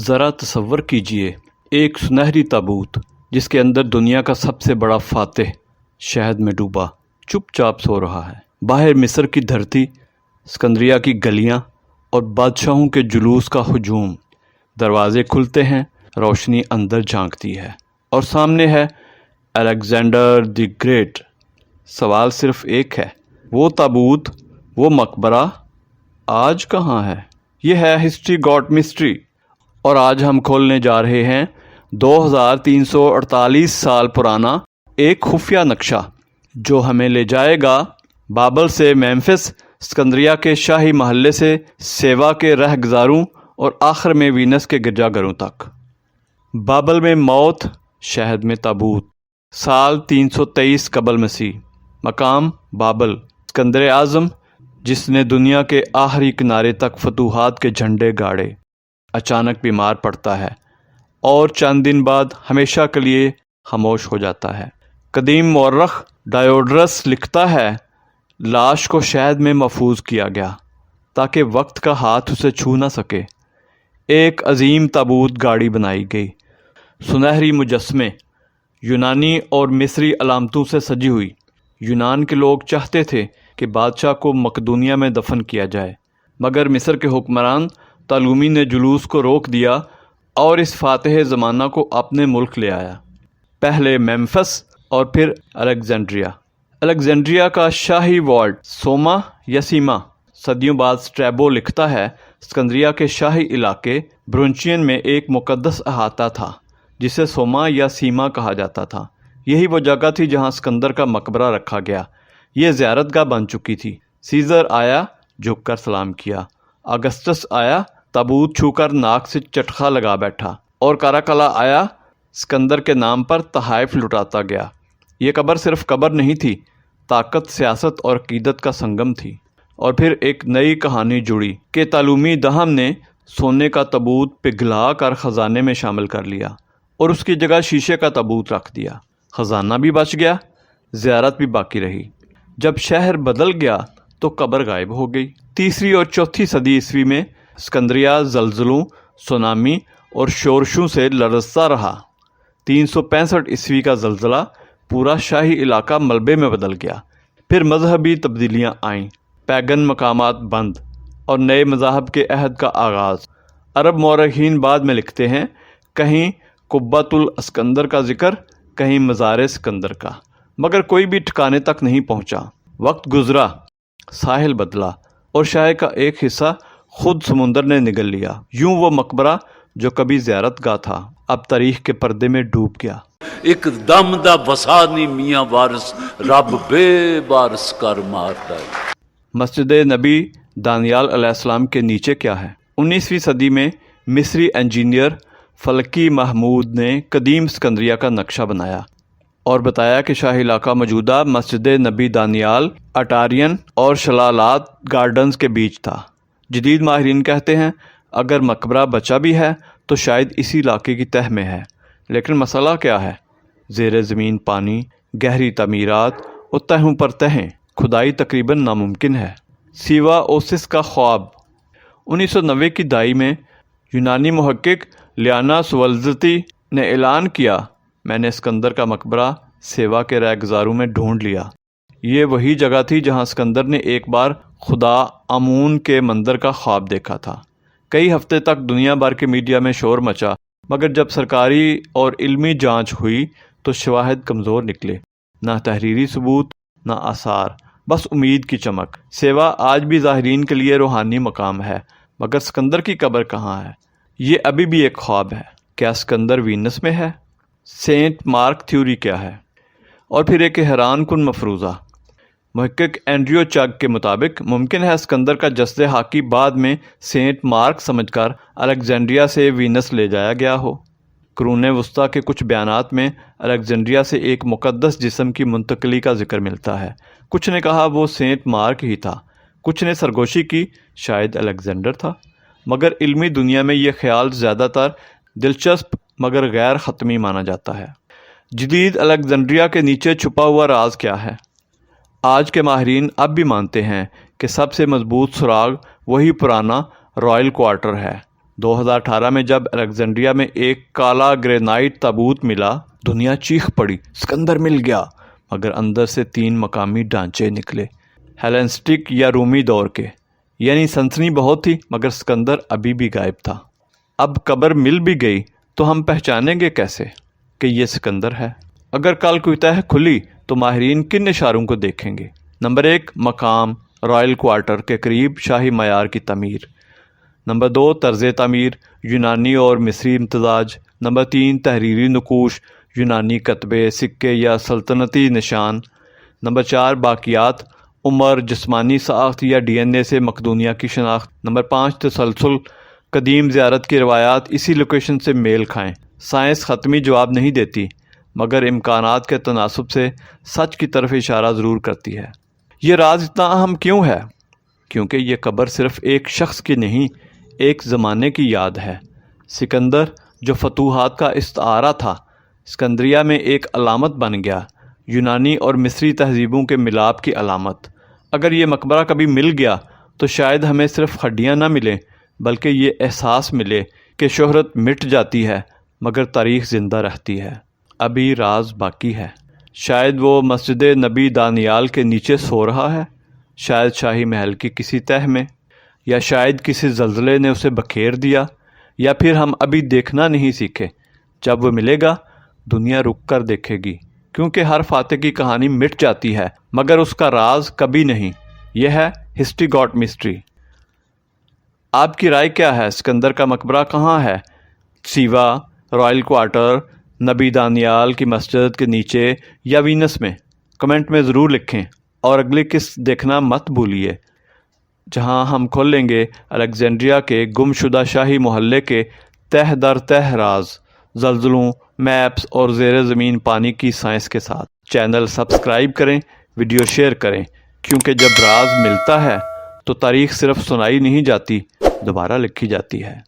ذرا تصور کیجئے ایک سنہری تابوت جس کے اندر دنیا کا سب سے بڑا فاتح شہد میں ڈوبا چپ چاپ سو رہا ہے۔ باہر مصر کی دھرتی، اسکندریہ کی گلیاں اور بادشاہوں کے جلوس کا ہجوم۔ دروازے کھلتے ہیں، روشنی اندر جھانکتی ہے اور سامنے ہے الیگزینڈر دی گریٹ۔ سوال صرف ایک ہے، وہ تابوت، وہ مقبرہ آج کہاں ہے؟ یہ ہے ہسٹری گاٹ مسٹری، اور آج ہم کھولنے جا رہے ہیں 2348 سال پرانا ایک خفیہ نقشہ جو ہمیں لے جائے گا بابل سے میمفس، اسکندریہ کے شاہی محلے سے سیوا کے رہ گزاروں اور آخر میں وینس کے گرجا گھروں تک۔ بابل میں موت، شہد میں تابوت۔ سال 323 قبل مسیح۔ مقام بابل۔ اسکندر اعظم جس نے دنیا کے آخری کنارے تک فتوحات کے جھنڈے گاڑے، اچانک بیمار پڑتا ہے اور چند دن بعد ہمیشہ کے لیے خاموش ہو جاتا ہے۔ قدیم مورخ ڈایوڈرس لکھتا ہے، لاش کو شہد میں محفوظ کیا گیا تاکہ وقت کا ہاتھ اسے چھو نہ سکے۔ ایک عظیم تابوت گاڑی بنائی گئی، سنہری مجسمے، یونانی اور مصری علامتوں سے سجی ہوئی۔ یونان کے لوگ چاہتے تھے کہ بادشاہ کو مقدونیہ میں دفن کیا جائے، مگر مصر کے حکمران طالومی نے جلوس کو روک دیا اور اس فاتح زمانہ کو اپنے ملک لے آیا، پہلے میمفس اور پھر الیگزینڈریا۔ الیگزینڈریا کا شاہی والٹ سوما یا سیما۔ صدیوں بعد اسٹریبو لکھتا ہے، اسکندریہ کے شاہی علاقے برونچین میں ایک مقدس احاطہ تھا جسے سوما یا سیما کہا جاتا تھا۔ یہی وہ جگہ تھی جہاں اسکندر کا مقبرہ رکھا گیا۔ یہ زیارت گاہ بن چکی تھی۔ سیزر آیا، جھک کر سلام کیا۔ اگسٹس آیا، تابوت چھو کر ناک سے چٹخا لگا بیٹھا، اور کاراکلا آیا، اسکندر کے نام پر تحائف لٹاتا گیا۔ یہ قبر صرف قبر نہیں تھی، طاقت، سیاست اور عقیدت کا سنگم تھی۔ اور پھر ایک نئی کہانی جڑی کہ طالومی دہم نے سونے کا تابوت پگھلا کر خزانے میں شامل کر لیا اور اس کی جگہ شیشے کا تابوت رکھ دیا۔ خزانہ بھی بچ گیا، زیارت بھی باقی رہی۔ جب شہر بدل گیا تو قبر غائب ہو گئی۔ تیسری اور چوتھی صدی عیسوی میں اسکندریہ زلزلوں، سونامی اور شورشوں سے لرزتا رہا۔ 365 عیسوی کا زلزلہ، پورا شاہی علاقہ ملبے میں بدل گیا۔ پھر مذہبی تبدیلیاں آئیں، پیگن مقامات بند اور نئے مذاہب کے عہد کا آغاز۔ عرب مورخین بعد میں لکھتے ہیں، کہیں قبۃ الاسکندر کا ذکر، کہیں مزار اسکندر کا، مگر کوئی بھی ٹھکانے تک نہیں پہنچا۔ وقت گزرا، ساحل بدلا اور شاہ کا ایک حصہ خود سمندر نے نگل لیا۔ یوں وہ مقبرہ جو کبھی زیارت گاہ تھا اب تاریخ کے پردے میں ڈوب گیا۔ ایک دم دا وسانی میاں وارس رب بے بارس کر مارتا ہے۔ مسجد نبی دانیال علیہ السلام کے نیچے کیا ہے؟ 19ویں صدی میں مصری انجینئر فلکی محمود نے قدیم اسکندریہ کا نقشہ بنایا اور بتایا کہ شاہی علاقہ موجودہ مسجد نبی دانیال، اٹارین اور شلالات گارڈنز کے بیچ تھا۔ جدید ماہرین کہتے ہیں اگر مقبرہ بچا بھی ہے تو شاید اسی علاقے کی تہہ میں ہے، لیکن مسئلہ کیا ہے؟ زیر زمین پانی، گہری تعمیرات اور تہوں پر تہیں، کھدائی تقریباً ناممکن ہے۔ سیوا اوسس کا خواب۔ 1990 کی دہائی میں یونانی محقق لیانا سولزتی نے اعلان کیا، میں نے اسکندر کا مقبرہ سیوا کے رہ گزاروں میں ڈھونڈ لیا۔ یہ وہی جگہ تھی جہاں اسکندر نے ایک بار خدا آمون کے مندر کا خواب دیکھا تھا۔ کئی ہفتے تک دنیا بھر کے میڈیا میں شور مچا، مگر جب سرکاری اور علمی جانچ ہوئی تو شواہد کمزور نکلے۔ نہ تحریری ثبوت، نہ آثار، بس امید کی چمک۔ سیوا آج بھی ظاہرین کے لیے روحانی مقام ہے، مگر اسکندر کی قبر کہاں ہے؟ یہ ابھی بھی ایک خواب ہے۔ کیا اسکندر وینس میں ہے؟ سینٹ مارک تھیوری کیا ہے؟ اور پھر ایک حیران کن مفروضہ۔ محقق اینڈریو چگ کے مطابق ممکن ہے اسکندر کا جسد حاکی بعد میں سینٹ مارک سمجھ کر الیگزینڈریا سے وینس لے جایا گیا ہو۔ قرون وسطیٰ کے کچھ بیانات میں الیگزینڈریا سے ایک مقدس جسم کی منتقلی کا ذکر ملتا ہے۔ کچھ نے کہا وہ سینٹ مارک ہی تھا، کچھ نے سرگوشی کی شاید الیگزینڈر تھا، مگر علمی دنیا میں یہ خیال زیادہ تر دلچسپ مگر غیر حتمی مانا جاتا ہے۔ جدید الیگزینڈریا کے نیچے چھپا ہوا راز کیا ہے؟ آج کے ماہرین اب بھی مانتے ہیں کہ سب سے مضبوط سراغ وہی پرانا رائل کوارٹر ہے 2018 میں جب الیگزینڈریا میں ایک کالا گرینائٹ تابوت ملا، دنیا چیخ پڑی، اسکندر مل گیا، مگر اندر سے 3 مقامی ڈھانچے نکلے، ہیلینسٹک یا رومی دور کے، یعنی سنسنی بہت تھی مگر اسکندر ابھی بھی غائب تھا۔ اب قبر مل بھی گئی تو ہم پہچانیں گے کیسے کہ یہ سکندر ہے؟ اگر کل کوئی تہہ کھلی تو ماہرین کن اشاروں کو دیکھیں گے؟ نمبر 1، مقام رائل کوارٹر کے قریب شاہی معیار کی تعمیر۔ نمبر 2، طرز تعمیر یونانی اور مصری امتزاج۔ نمبر 3، تحریری نقوش یونانی کتبے، سکے یا سلطنتی نشان۔ نمبر 4، باقیات عمر، جسمانی ساخت یا DNA سے مقدونیہ کی شناخت۔ نمبر 5، تسلسل قدیم زیارت کی روایات اسی لوکیشن سے میل کھائیں۔ سائنس حتمی جواب نہیں دیتی مگر امکانات کے تناسب سے سچ کی طرف اشارہ ضرور کرتی ہے۔ یہ راز اتنا اہم کیوں ہے؟ کیونکہ یہ قبر صرف ایک شخص کی نہیں، ایک زمانے کی یاد ہے۔ سکندر جو فتوحات کا استعارہ تھا، اسکندریہ میں ایک علامت بن گیا، یونانی اور مصری تہذیبوں کے ملاپ کی علامت۔ اگر یہ مقبرہ کبھی مل گیا تو شاید ہمیں صرف ہڈیاں نہ ملیں بلکہ یہ احساس ملے کہ شہرت مٹ جاتی ہے مگر تاریخ زندہ رہتی ہے۔ ابھی راز باقی ہے۔ شاید وہ مسجد نبی دانیال کے نیچے سو رہا ہے، شاید شاہی محل کی کسی تہہ میں، یا شاید کسی زلزلے نے اسے بکھیر دیا، یا پھر ہم ابھی دیکھنا نہیں سیکھے۔ جب وہ ملے گا دنیا رک کر دیکھے گی، کیونکہ ہر فاتح کی کہانی مٹ جاتی ہے مگر اس کا راز کبھی نہیں۔ یہ ہے ہسٹری گاٹ مسٹری۔ آپ کی رائے کیا ہے؟ سکندر کا مقبرہ کہاں ہے؟ سیوا، رائل کوارٹر، نبی دانیال کی مسجد کے نیچے یا وینس میں؟ کمنٹ میں ضرور لکھیں، اور اگلی قسط دیکھنا مت بھولیے جہاں ہم کھولیں گے الیگزینڈریا کے گم شدہ شاہی محلے کے تہ در تہ راز، زلزلوں، میپس اور زیر زمین پانی کی سائنس کے ساتھ۔ چینل سبسکرائب کریں، ویڈیو شیئر کریں، کیونکہ جب راز ملتا ہے تو تاریخ صرف سنائی نہیں جاتی، دوبارہ لکھی جاتی ہے۔